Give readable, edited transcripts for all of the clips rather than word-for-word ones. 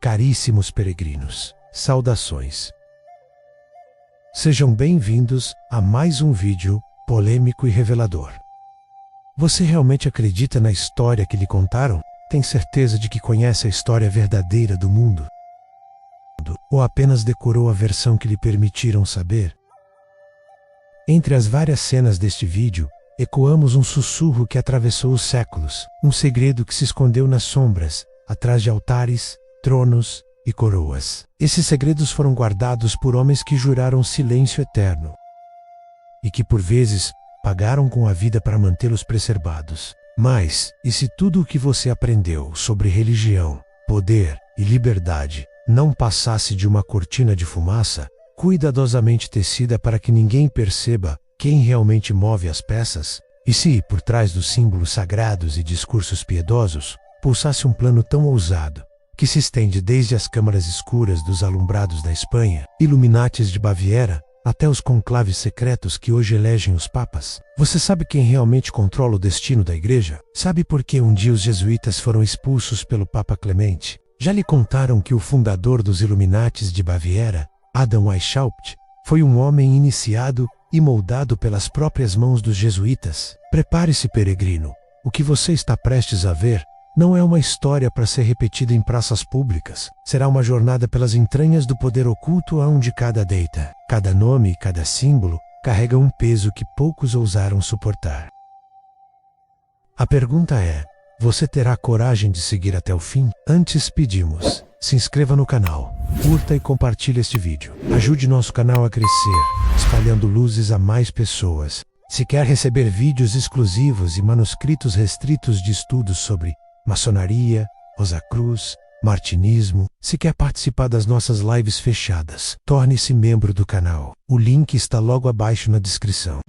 Caríssimos peregrinos, saudações. Sejam bem-vindos a mais um vídeo polêmico e revelador. Você realmente acredita na história que lhe contaram? Tem certeza de que conhece a história verdadeira do mundo? Ou apenas decorou a versão que lhe permitiram saber? Entre as várias cenas deste vídeo, ecoamos um sussurro que atravessou os séculos, um segredo que se escondeu nas sombras, atrás de altares, tronos e coroas. Esses segredos foram guardados por homens que juraram silêncio eterno e que por vezes pagaram com a vida para mantê-los preservados. Mas, e se tudo o que você aprendeu sobre religião, poder e liberdade não passasse de uma cortina de fumaça, cuidadosamente tecida para que ninguém perceba quem realmente move as peças? E se, por trás dos símbolos sagrados e discursos piedosos, pulsasse um plano tão ousado, que se estende desde as câmaras escuras dos alumbrados da Espanha, Illuminatis de Baviera, até os conclaves secretos que hoje elegem os papas? Você sabe quem realmente controla o destino da igreja? Sabe por que um dia os jesuítas foram expulsos pelo Papa Clemente? Já lhe contaram que o fundador dos Illuminatis de Baviera, Adam Weishaupt, foi um homem iniciado e moldado pelas próprias mãos dos jesuítas? Prepare-se, peregrino. O que você está prestes a ver não é uma história para ser repetida em praças públicas. Será uma jornada pelas entranhas do poder oculto aonde cada deita. Cada nome e cada símbolo carrega um peso que poucos ousaram suportar. A pergunta é: você terá coragem de seguir até o fim? Antes pedimos, se inscreva no canal, curta e compartilhe este vídeo. Ajude nosso canal a crescer, espalhando luzes a mais pessoas. Se quer receber vídeos exclusivos e manuscritos restritos de estudos sobre maçonaria, Rosacruz, martinismo, se quer participar das nossas lives fechadas, torne-se membro do canal. O link está logo abaixo na descrição.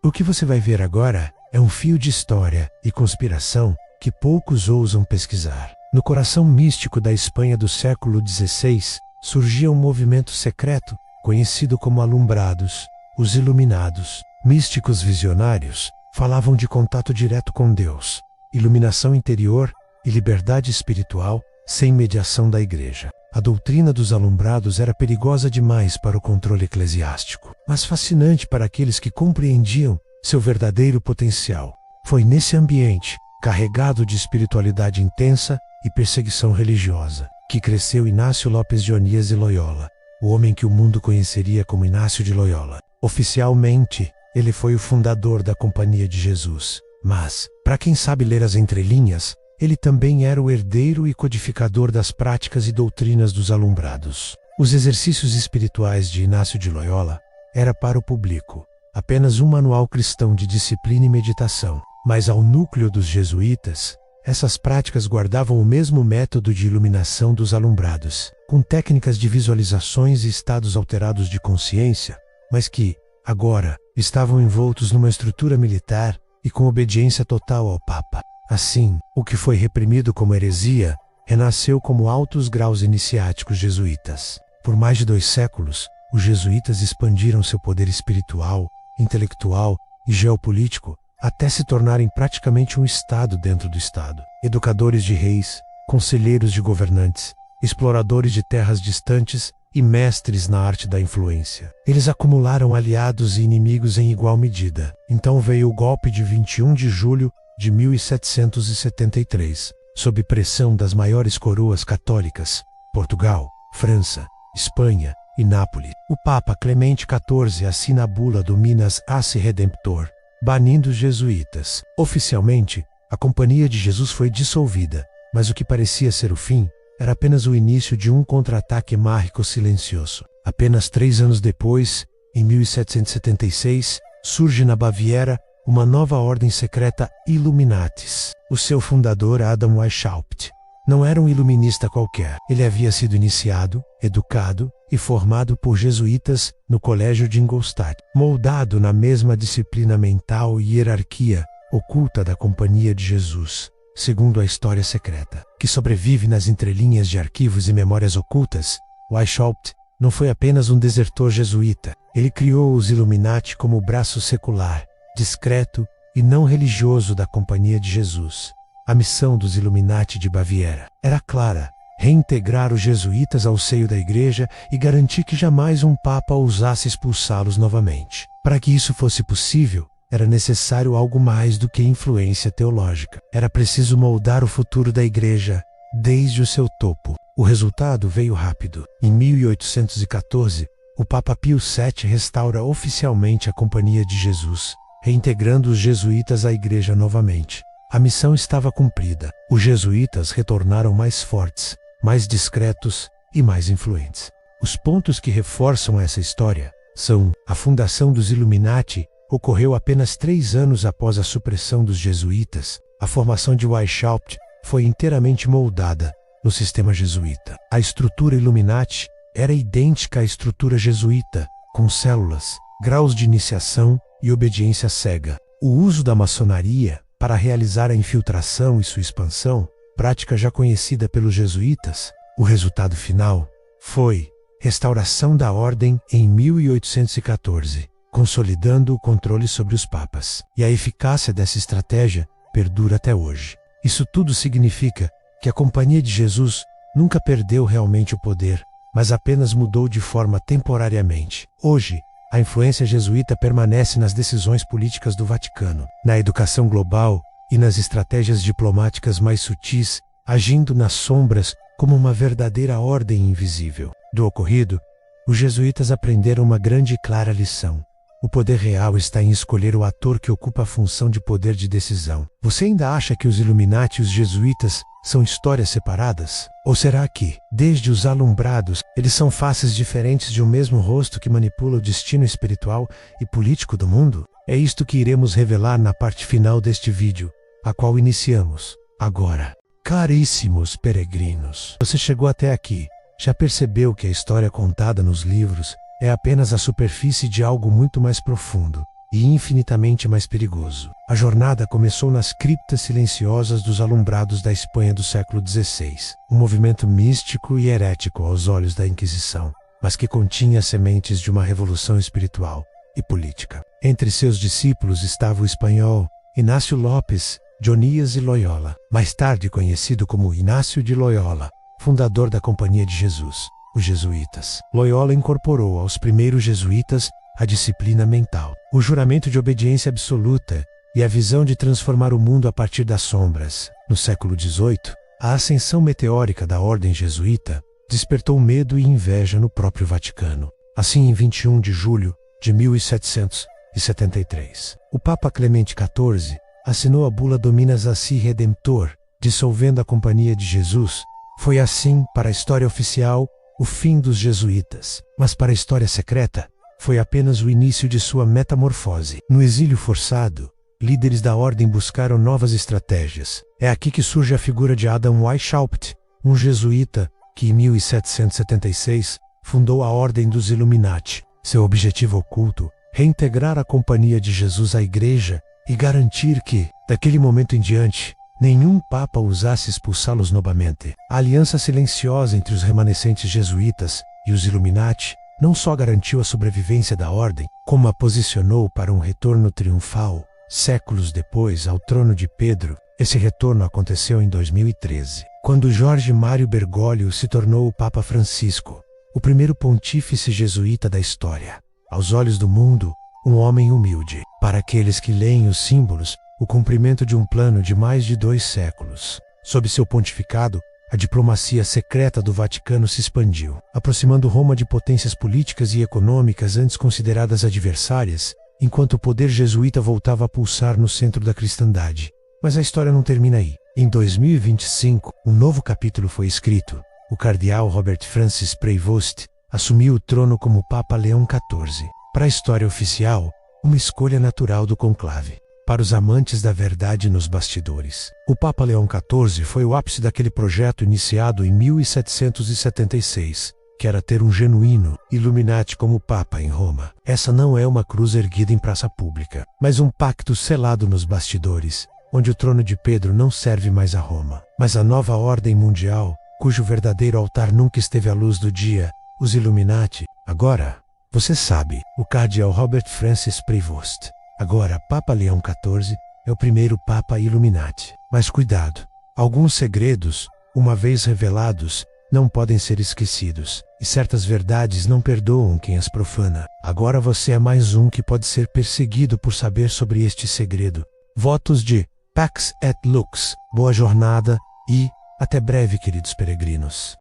O que você vai ver agora é um fio de história e conspiração que poucos ousam pesquisar. No coração místico da Espanha do século XVI, surgia um movimento secreto, conhecido como Alumbrados, os Iluminados. Místicos visionários falavam de contato direto com Deus, iluminação interior e liberdade espiritual sem mediação da igreja. A doutrina dos alumbrados era perigosa demais para o controle eclesiástico, mas fascinante para aqueles que compreendiam seu verdadeiro potencial. Foi nesse ambiente, carregado de espiritualidade intensa e perseguição religiosa, que cresceu Inácio Lopes de Onís de Loyola, o homem que o mundo conheceria como Inácio de Loyola. Oficialmente, ele foi o fundador da Companhia de Jesus, mas, para quem sabe ler as entrelinhas, ele também era o herdeiro e codificador das práticas e doutrinas dos alumbrados. Os exercícios espirituais de Inácio de Loyola era para o público, apenas um manual cristão de disciplina e meditação, mas ao núcleo dos jesuítas, essas práticas guardavam o mesmo método de iluminação dos alumbrados, com técnicas de visualizações e estados alterados de consciência, mas que, agora, estavam envoltos numa estrutura militar e com obediência total ao Papa. Assim, o que foi reprimido como heresia, renasceu como altos graus iniciáticos jesuítas. Por mais de 2 séculos, os jesuítas expandiram seu poder espiritual, intelectual e geopolítico, até se tornarem praticamente um Estado dentro do Estado. Educadores de reis, conselheiros de governantes, exploradores de terras distantes e mestres na arte da influência. Eles acumularam aliados e inimigos em igual medida. Então veio o golpe de 21 de julho de 1773, sob pressão das maiores coroas católicas, Portugal, França, Espanha e Nápoles. O Papa Clemente XIV assina a bula do Minas Ace Redemptor, banindo os jesuítas. Oficialmente, a Companhia de Jesus foi dissolvida, mas o que parecia ser o fim era apenas o início de um contra-ataque mágico silencioso. Apenas 3 anos depois, em 1776, surge na Baviera uma nova ordem secreta Illuminatis. O seu fundador, Adam Weishaupt, não era um iluminista qualquer. Ele havia sido iniciado, educado e formado por jesuítas no colégio de Ingolstadt, moldado na mesma disciplina mental e hierarquia oculta da Companhia de Jesus. Segundo a história secreta, que sobrevive nas entrelinhas de arquivos e memórias ocultas, Weishaupt não foi apenas um desertor jesuíta. Ele criou os Illuminati como braço secular, discreto e não religioso da Companhia de Jesus. A missão dos Illuminati de Baviera era clara: reintegrar os jesuítas ao seio da Igreja e garantir que jamais um papa ousasse expulsá-los novamente. Para que isso fosse possível, era necessário algo mais do que influência teológica. Era preciso moldar o futuro da Igreja desde o seu topo. O resultado veio rápido. Em 1814, o Papa Pio VII restaura oficialmente a Companhia de Jesus, reintegrando os jesuítas à Igreja novamente. A missão estava cumprida. Os jesuítas retornaram mais fortes, mais discretos e mais influentes. Os pontos que reforçam essa história são: a fundação dos Illuminati ocorreu apenas 3 anos após a supressão dos jesuítas. A formação de Weishaupt foi inteiramente moldada no sistema jesuíta. A estrutura Illuminati era idêntica à estrutura jesuíta, com células, graus de iniciação e obediência cega. O uso da maçonaria para realizar a infiltração e sua expansão, prática já conhecida pelos jesuítas. O resultado final foi restauração da ordem em 1814, consolidando o controle sobre os papas. E a eficácia dessa estratégia perdura até hoje. Isso tudo significa que a Companhia de Jesus nunca perdeu realmente o poder, mas apenas mudou de forma temporariamente. Hoje, a influência jesuíta permanece nas decisões políticas do Vaticano, na educação global e nas estratégias diplomáticas mais sutis, agindo nas sombras como uma verdadeira ordem invisível. Do ocorrido, os jesuítas aprenderam uma grande e clara lição: o poder real está em escolher o ator que ocupa a função de poder de decisão. Você ainda acha que os Illuminati e os jesuítas são histórias separadas? Ou será que, desde os alumbrados, eles são faces diferentes de um mesmo rosto que manipula o destino espiritual e político do mundo? É isto que iremos revelar na parte final deste vídeo, a qual iniciamos agora. Caríssimos peregrinos, você chegou até aqui. Já percebeu que a história contada nos livros é apenas a superfície de algo muito mais profundo e infinitamente mais perigoso. A jornada começou nas criptas silenciosas dos alumbrados da Espanha do século XVI, um movimento místico e herético aos olhos da Inquisição, mas que continha sementes de uma revolução espiritual e política. Entre seus discípulos estava o espanhol Inácio Lopes de Onías e Loyola, mais tarde conhecido como Inácio de Loyola, fundador da Companhia de Jesus, os jesuítas. Loyola incorporou aos primeiros jesuítas a disciplina mental, o juramento de obediência absoluta e a visão de transformar o mundo a partir das sombras. No século XVIII, a ascensão meteórica da ordem jesuíta despertou medo e inveja no próprio Vaticano. Assim, em 21 de julho de 1773, o Papa Clemente XIV assinou a bula Dominus Assi Redemptor, dissolvendo a Companhia de Jesus. Foi assim, para a história oficial, o fim dos jesuítas, mas para a história secreta, foi apenas o início de sua metamorfose. No exílio forçado, líderes da ordem buscaram novas estratégias. É aqui que surge a figura de Adam Weishaupt, um jesuíta que em 1776 fundou a Ordem dos Illuminati. Seu objetivo oculto, reintegrar a Companhia de Jesus à Igreja e garantir que, daquele momento em diante, nenhum papa ousasse expulsá-los novamente. A aliança silenciosa entre os remanescentes jesuítas e os Illuminati não só garantiu a sobrevivência da ordem, como a posicionou para um retorno triunfal. Séculos depois, ao trono de Pedro, esse retorno aconteceu em 2013, quando Jorge Mário Bergoglio se tornou o Papa Francisco, o primeiro pontífice jesuíta da história. Aos olhos do mundo, um homem humilde. Para aqueles que leem os símbolos, o cumprimento de um plano de mais de 2 séculos. Sob seu pontificado, a diplomacia secreta do Vaticano se expandiu, aproximando Roma de potências políticas e econômicas antes consideradas adversárias, enquanto o poder jesuíta voltava a pulsar no centro da cristandade. Mas a história não termina aí. Em 2025, um novo capítulo foi escrito. O cardeal Robert Francis Prevost assumiu o trono como Papa Leão XIV. Para a história oficial, uma escolha natural do conclave. Para os amantes da verdade nos bastidores, o Papa Leão XIV foi o ápice daquele projeto iniciado em 1776, que era ter um genuíno Illuminati como Papa em Roma. Essa não é uma cruz erguida em praça pública, mas um pacto selado nos bastidores, onde o trono de Pedro não serve mais a Roma, mas a nova ordem mundial, cujo verdadeiro altar nunca esteve à luz do dia, os Illuminati. Agora, você sabe, o cardeal Robert Francis Prevost, agora Papa Leão XIV, é o primeiro Papa Illuminati. Mas cuidado, alguns segredos, uma vez revelados, não podem ser esquecidos, e certas verdades não perdoam quem as profana. Agora você é mais um que pode ser perseguido por saber sobre este segredo. Votos de Pax et Lux, boa jornada e até breve, queridos peregrinos.